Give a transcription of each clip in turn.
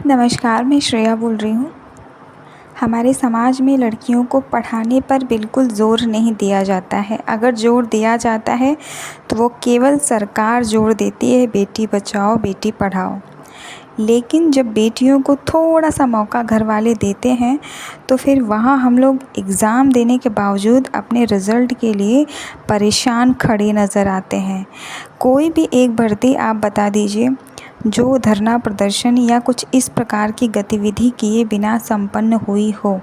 नमस्कार, मैं श्रेया बोल रही हूँ। हमारे समाज में लड़कियों को पढ़ाने पर बिल्कुल ज़ोर नहीं दिया जाता है। अगर ज़ोर दिया जाता है तो वो केवल सरकार ज़ोर देती है बेटी बचाओ बेटी पढ़ाओ। लेकिन जब बेटियों को थोड़ा-सा मौका घर वाले देते हैं तो फिर वहाँ हम लोग एग्ज़ाम देने के बावजूद अपने रिज़ल्ट के लिए परेशान खड़े नज़र आते हैं। कोई भी एक भर्ती आप बता दीजिए जो धरना प्रदर्शन या कुछ इस प्रकार की गतिविधि किए बिना संपन्न हुई हो।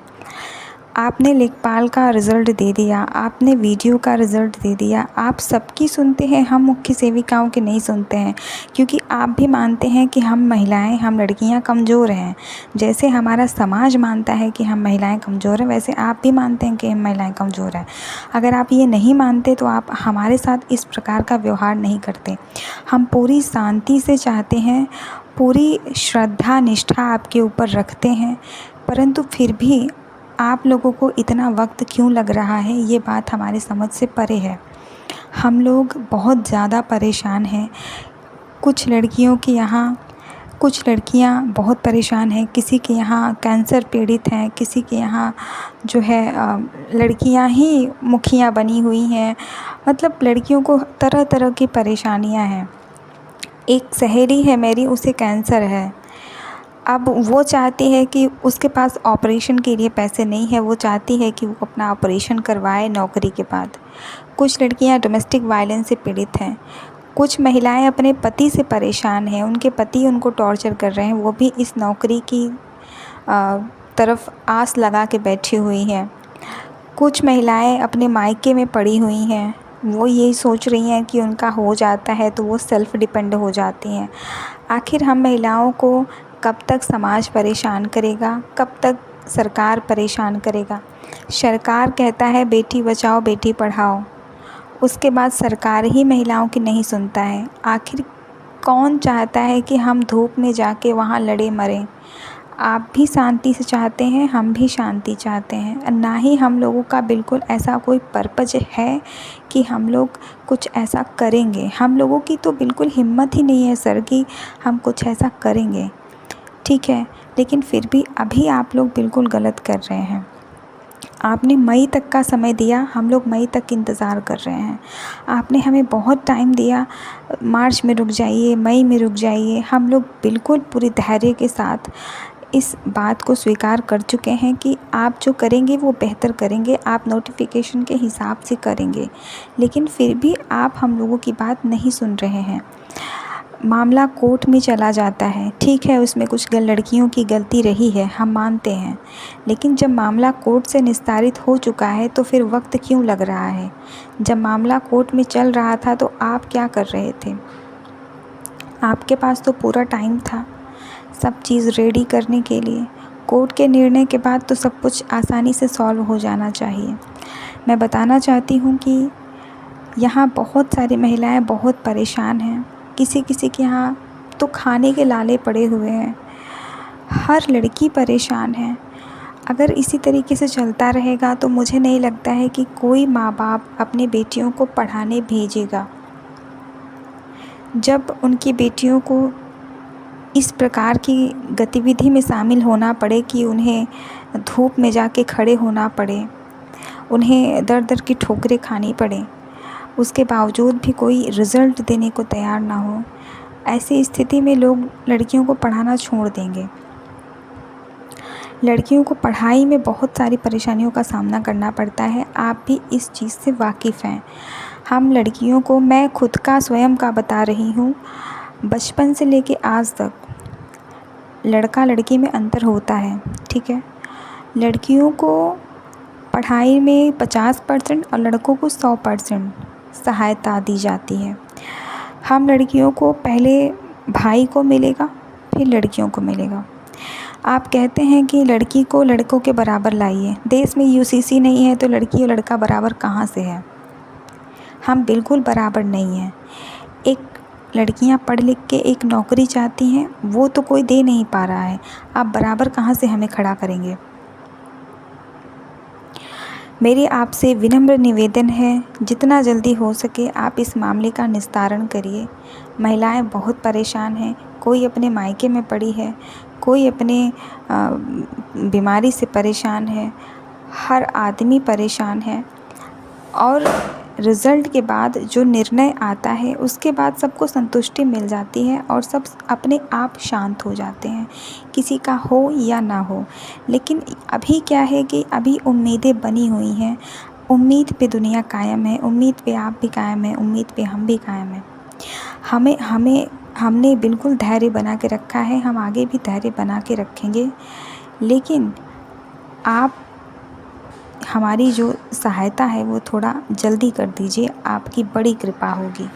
आपने लेखपाल का रिज़ल्ट दे दिया, आपने वीडियो का रिज़ल्ट दे दिया, आप सबकी सुनते हैं, हम मुख्य सेविकाओं की नहीं सुनते हैं, क्योंकि आप भी मानते हैं कि हम महिलाएं, हम लड़कियां कमज़ोर हैं। जैसे हमारा समाज मानता है कि हम महिलाएं कमज़ोर हैं, वैसे आप भी मानते हैं कि हम महिलाएं कमज़ोर हैं। अगर आप ये नहीं मानते तो आप हमारे साथ इस प्रकार का व्यवहार नहीं करते। हम पूरी शांति से चाहते हैं, पूरी श्रद्धा निष्ठा आपके ऊपर रखते हैं, परंतु फिर भी आप लोगों को इतना वक्त क्यों लग रहा है, ये बात हमारे समझ से परे है। हम लोग बहुत ज़्यादा परेशान हैं। कुछ लड़कियां बहुत परेशान हैं, किसी के यहाँ कैंसर पीड़ित हैं, किसी के यहाँ जो है लड़कियां ही मुखिया बनी हुई हैं। मतलब लड़कियों को तरह तरह की परेशानियां हैं। एक सहेली है मेरी, उसे कैंसर है। अब वो चाहती है कि उसके पास ऑपरेशन के लिए पैसे नहीं है, वो चाहती है कि वो अपना ऑपरेशन करवाए नौकरी के बाद। कुछ लड़कियां डोमेस्टिक वायलेंस से पीड़ित हैं। कुछ महिलाएं अपने पति से परेशान हैं, उनके पति उनको टॉर्चर कर रहे हैं, वो भी इस नौकरी की तरफ आस लगा के बैठी हुई हैं। कुछ महिलाएं अपने मायके में पड़ी हुई हैं, वो यही सोच रही हैं कि उनका हो जाता है तो वो सेल्फ़ डिपेंड हो जाती हैं। आखिर हम महिलाओं को कब तक समाज परेशान करेगा, कब तक सरकार परेशान करेगा। सरकार कहता है बेटी बचाओ बेटी पढ़ाओ, उसके बाद सरकार ही महिलाओं की नहीं सुनता है। आखिर कौन चाहता है कि हम धूप में जाके वहाँ लड़े मरें। आप भी शांति से चाहते हैं, हम भी शांति चाहते हैं। ना ही हम लोगों का बिल्कुल ऐसा कोई पर्पज़ है कि हम लोग कुछ ऐसा करेंगे। हम लोगों की तो बिल्कुल हिम्मत ही नहीं है सर कि हम कुछ ऐसा करेंगे। ठीक है, लेकिन फिर भी अभी आप लोग बिल्कुल गलत कर रहे हैं। आपने मई तक का समय दिया, हम लोग मई तक इंतज़ार कर रहे हैं। आपने हमें बहुत टाइम दिया, मार्च में रुक जाइए, मई में रुक जाइए। हम लोग बिल्कुल पूरी धैर्य के साथ इस बात को स्वीकार कर चुके हैं कि आप जो करेंगे वो बेहतर करेंगे, आप नोटिफिकेशन के हिसाब से करेंगे, लेकिन फिर भी आप हम लोगों की बात नहीं सुन रहे हैं। मामला कोर्ट में चला जाता है, ठीक है, उसमें कुछ लड़कियों की गलती रही है, हम मानते हैं, लेकिन जब मामला कोर्ट से निस्तारित हो चुका है तो फिर वक्त क्यों लग रहा है। जब मामला कोर्ट में चल रहा था तो आप क्या कर रहे थे। आपके पास तो पूरा टाइम था सब चीज़ रेडी करने के लिए। कोर्ट के निर्णय के बाद तो सब कुछ आसानी से सॉल्व हो जाना चाहिए। मैं बताना चाहती हूँ कि यहाँ बहुत सारी महिलाएं बहुत परेशान हैं। किसी किसी के यहाँ तो खाने के लाले पड़े हुए हैं। हर लड़की परेशान है। अगर इसी तरीके से चलता रहेगा तो मुझे नहीं लगता है कि कोई माँ बाप अपनी बेटियों को पढ़ाने भेजेगा। जब उनकी बेटियों को इस प्रकार की गतिविधि में शामिल होना पड़े कि उन्हें धूप में जाके खड़े होना पड़े, उन्हें दर दर की ठोकरें खानी पड़े, उसके बावजूद भी कोई रिज़ल्ट देने को तैयार ना हो, ऐसी स्थिति में लोग लड़कियों को पढ़ाना छोड़ देंगे। लड़कियों को पढ़ाई में बहुत सारी परेशानियों का सामना करना पड़ता है, आप भी इस चीज़ से वाकिफ़ हैं। हम लड़कियों को, मैं खुद का स्वयं का बता रही हूँ, बचपन से लेके आज तक लड़का लड़की में अंतर होता है, ठीक है। लड़कियों को पढ़ाई में 50% और लड़कों को 100% सहायता दी जाती है। हम लड़कियों को पहले भाई को मिलेगा, फिर लड़कियों को मिलेगा। आप कहते हैं कि लड़की को लड़कों के बराबर लाइए। देश में यूसीसी नहीं है तो लड़की और लड़का बराबर कहाँ से है। हम बिल्कुल बराबर नहीं हैं। एक लड़कियां पढ़ लिख के एक नौकरी चाहती हैं, वो तो कोई दे नहीं पा रहा है, आप बराबर कहाँ से हमें खड़ा करेंगे। मेरी आपसे विनम्र निवेदन है, जितना जल्दी हो सके आप इस मामले का निस्तारण करिए। महिलाएं बहुत परेशान हैं, कोई अपने मायके में पड़ी है, कोई अपने बीमारी से परेशान है, हर आदमी परेशान है। और रिज़ल्ट के बाद जो निर्णय आता है उसके बाद सबको संतुष्टि मिल जाती है और सब अपने आप शांत हो जाते हैं, किसी का हो या ना हो। लेकिन अभी क्या है कि अभी उम्मीदें बनी हुई हैं, उम्मीद पे दुनिया कायम है, उम्मीद पे आप भी कायम हैं, उम्मीद पे हम भी कायम हैं। हमने बिल्कुल धैर्य बना के रखा है, हम आगे भी धैर्य बना के रखेंगे। लेकिन आप हमारी जो सहायता है वो थोड़ा जल्दी कर दीजिए, आपकी बड़ी कृपा होगी।